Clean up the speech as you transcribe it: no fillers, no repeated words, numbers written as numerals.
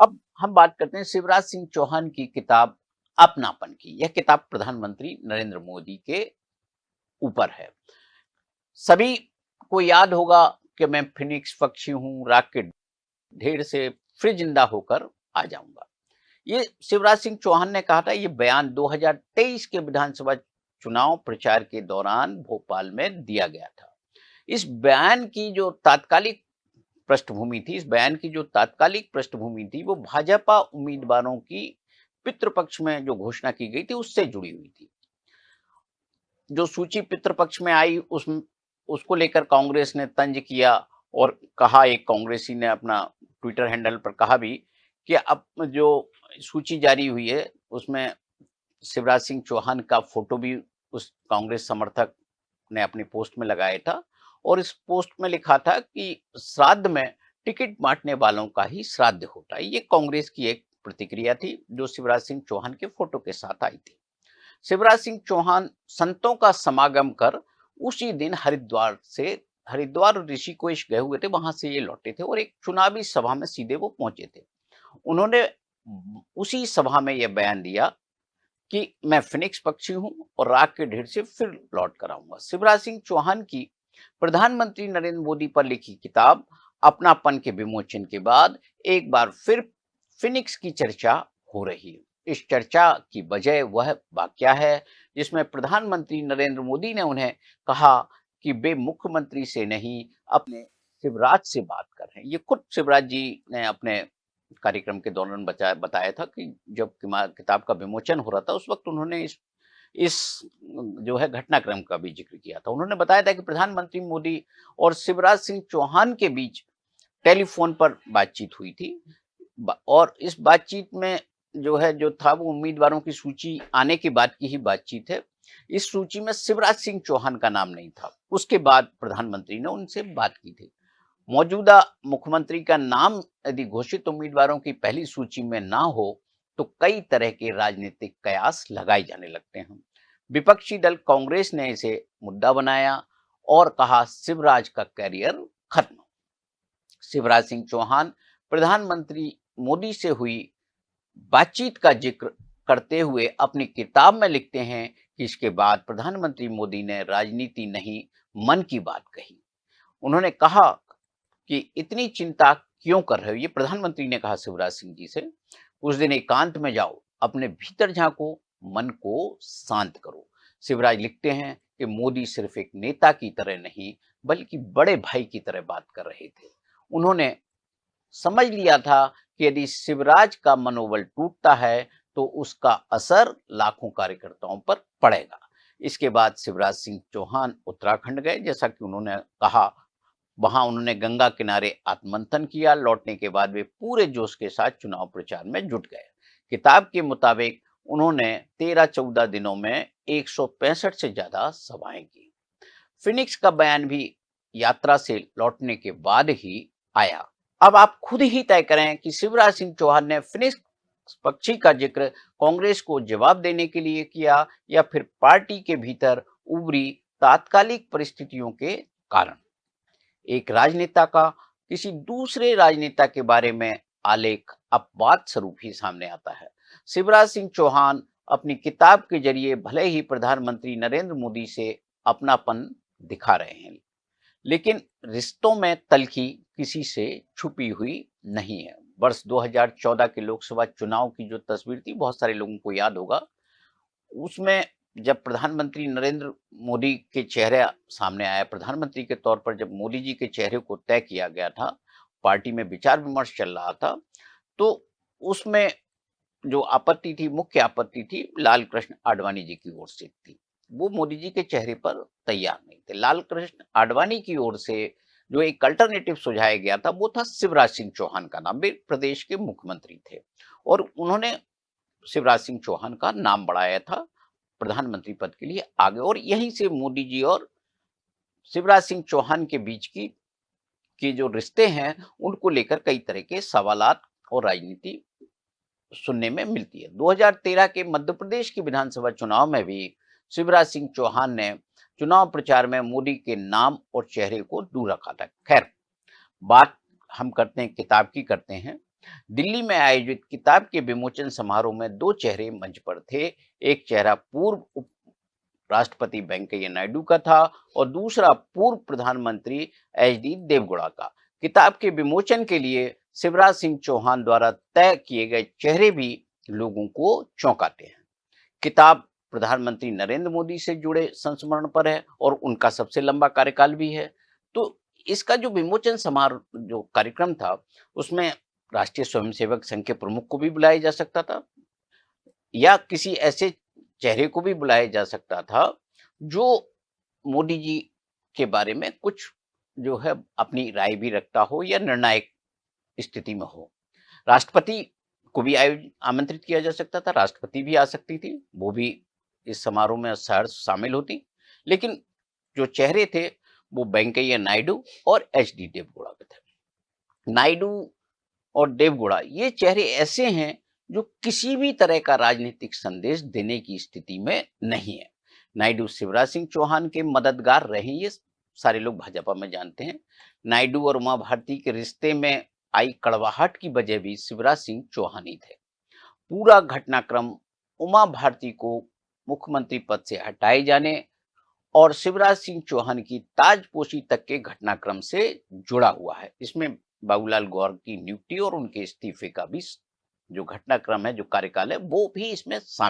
अब हम बात करते हैं शिवराज सिंह चौहान की किताब अपनापन की। यह किताब प्रधानमंत्री नरेंद्र मोदी के ऊपर है। सभी को याद होगा कि मैं फिनिक्स पक्षी हूँ, राख के ढेर से फिर जिंदा होकर आ जाऊंगा। ये शिवराज सिंह चौहान ने कहा था। ये बयान 2023 के विधानसभा चुनाव प्रचार के दौरान भोपाल में दिया गया था। इस बयान की जो तात्कालिक पृष्ठभूमि थी, इस बयान की जो तात्कालिक पृष्ठभूमि थी, वो भाजपा उम्मीदवारों की पितृपक्ष में जो घोषणा की गई थी उससे जुड़ी हुई थी। जो सूची पितृपक्ष में आई उसको लेकर कांग्रेस ने तंज किया और कहा, एक कांग्रेसी ने अपना ट्विटर हैंडल पर कहा भी कि अब जो सूची जारी हुई है उसमें शिवराज सिंह चौहान का फोटो भी उस कांग्रेस समर्थक ने अपनी पोस्ट में लगाया था और इस पोस्ट में लिखा था कि श्राद्ध में टिकट बांटने वालों का ही श्राद्ध होता है। ये कांग्रेस की एक प्रतिक्रिया थी जो शिवराज सिंह चौहान के फोटो के साथ आई थी। शिवराज सिंह चौहान संतों का समागम कर उसी दिन हरिद्वार ऋषिकेश गए हुए थे, वहां से ये लौटे थे और एक चुनावी सभा में सीधे वो पहुंचे थे। उन्होंने उसी सभा में यह बयान दिया कि मैं फिनिक्स पक्षी हूं और राख के ढेर से फिर लौट कर आऊंगा। शिवराज सिंह चौहान की प्रधानमंत्री नरेंद्र मोदी पर लिखी किताब अपनापन के विमोचन के बाद एक बार फिर फिनिक्स की चर्चा हो रही है। इस चर्चा की वजह वह वाकया है जिसमें प्रधानमंत्री नरेंद्र मोदी ने उन्हें कहा कि वे मुख्यमंत्री से नहीं अपने शिवराज से बात कर रहे हैं। ये खुद शिवराज जी ने अपने कार्यक्रम के दौरान बताया था कि जब किताब का विमोचन हो रहा था उस वक्त उन्होंने इस जो है घटनाक्रम का भी जिक्र किया था। उन्होंने बताया था कि प्रधानमंत्री मोदी और शिवराज सिंह चौहान के बीच टेलीफोन पर बातचीत हुई थी और इस बातचीत में जो था वो उम्मीदवारों की सूची आने के बाद की ही बातचीत है। इस सूची में शिवराज सिंह चौहान का नाम नहीं था। उसके बाद प्रधानमंत्री ने उनसे बात की थी। मौजूदा मुख्यमंत्री का नाम यदि घोषित उम्मीदवारों की पहली सूची में ना हो तो कई तरह के राजनीतिक कयास लगाए जाने लगते हैं। विपक्षी दल कांग्रेस ने इसे मुद्दा बनाया और कहा शिवराज का करियर खत्म। शिवराज सिंह चौहान प्रधानमंत्री मोदी से हुई बातचीत का जिक्र करते हुए अपनी किताब में लिखते हैं कि इसके बाद प्रधानमंत्री मोदी ने राजनीति नहीं मन की बात कही। उन्होंने कहा कि इतनी चिंता क्यों कर रहे हो, ये प्रधानमंत्री ने कहा शिवराज सिंह जी से। उस दिन एकांत में जाओ, अपने भीतर झांको, मन को शांत करो। शिवराज लिखते हैं कि मोदी सिर्फ एक नेता की तरह नहीं बल्कि बड़े भाई की तरह बात कर रहे थे। उन्होंने समझ लिया था कि यदि शिवराज का मनोबल टूटता है तो उसका असर लाखों कार्यकर्ताओं पर पड़ेगा। इसके बाद शिवराज सिंह चौहान उत्तराखंड गए, जैसा कि उन्होंने कहा। वहां उन्होंने गंगा किनारे आत्ममंथन किया। लौटने के बाद वे पूरे जोश के साथ चुनाव प्रचार में जुट गए। किताब के मुताबिक उन्होंने 13-14 दिनों में 165 से ज्यादा सभाएं की। फिनिक्स का बयान भी यात्रा से लौटने के बाद ही आया। अब आप खुद ही तय करें कि शिवराज सिंह चौहान ने फिनिक्स पक्षी का जिक्र कांग्रेस को जवाब देने के लिए किया या फिर पार्टी के भीतर उभरी तात्कालिक परिस्थितियों के कारण। एक राजनेता का किसी दूसरे राजनेता के बारे में आलेख अपवाद स्वरूप ही सामने आता है। शिवराज सिंह चौहान अपनी किताब के जरिए भले ही प्रधानमंत्री नरेंद्र मोदी से अपनापन दिखा रहे हैं, लेकिन रिश्तों में तलखी किसी से छुपी हुई नहीं है। वर्ष 2014 के लोकसभा चुनाव की जो तस्वीर थी, बहुत सारे लोगों को याद होगा। उसमें जब प्रधानमंत्री नरेंद्र मोदी के चेहरे सामने आया, प्रधानमंत्री के तौर पर जब मोदी जी के चेहरे को तय किया गया था, पार्टी में विचार विमर्श चल रहा था, तो उसमें जो आपत्ति थी, मुख्य आपत्ति थी, लाल कृष्ण आडवाणी जी की ओर से थी। वो मोदी जी के चेहरे पर तैयार नहीं थे। लाल कृष्ण आडवाणी की ओर से जो एक अल्टरनेटिव सुझाया गया था वो था शिवराज सिंह चौहान का नाम। वे प्रदेश के मुख्यमंत्री थे और उन्होंने शिवराज सिंह चौहान का नाम बढ़ाया था प्रधानमंत्री पद के लिए आगे। और यहीं से मोदी जी और शिवराज सिंह चौहान के बीच की जो रिश्ते हैं उनको लेकर कई तरह के सवालात और राजनीति सुनने में मिलती है। 2013 के मध्य प्रदेश के विधानसभा चुनाव में भी शिवराज सिंह चौहान ने चुनाव प्रचार में मोदी के नाम और चेहरे को दूर रखा था। खैर, बात हम करते हैं किताब की करते हैं। दिल्ली में आयोजित किताब के विमोचन समारोह में दो चेहरे मंच पर थे। एक चेहरा पूर्व उप राष्ट्रपति वेंकैया नायडू का था और दूसरा पूर्व प्रधानमंत्री एचडी देवगौड़ा का। किताब के विमोचन के लिए शिवराज सिंह चौहान द्वारा तय किए गए चेहरे भी लोगों को चौंकाते हैं। किताब प्रधानमंत्री नरेंद्र मोदी से जुड़े संस्मरण पर है और उनका सबसे लंबा कार्यकाल भी है। तो इसका जो विमोचन समारोह जो कार्यक्रम था, उसमें राष्ट्रीय स्वयंसेवक संघ के प्रमुख को भी बुलाया जा सकता था या किसी ऐसे चेहरे को भी बुलाया जा सकता था जो मोदी जी के बारे में कुछ जो है अपनी राय भी रखता हो या निर्णायक स्थिति में हो। राष्ट्रपति को भी आमंत्रित किया जा सकता था, राष्ट्रपति भी आ सकती थी, वो भी इस समारोह में सहर्ष शामिल होती। लेकिन जो चेहरे थे वो वेंकैया नायडू और एचडी देवगौड़ा के थे। नायडू और देवगौड़ा ये चेहरे ऐसे हैं जो किसी भी तरह का राजनीतिक संदेश देने की स्थिति में नहीं है। नायडू शिवराज सिंह चौहान के मददगार रहे, ये सारे लोग भाजपा में जानते हैं। नायडू और उमा भारती के रिश्ते में आई कड़वाहट की वजह भी शिवराज सिंह चौहान ही थे। पूरा घटनाक्रम उमा भारती को मुख्यमंत्री पद से हटाए जाने और शिवराज सिंह चौहान की ताजपोशी तक के घटनाक्रम से जुड़ा हुआ है। इसमें बाबूलाल गौर की नियुक्ति और उनके इस्तीफे का भी जो घटनाक्रम है, जो कार्यकाल है, वो भी इसमें शामिल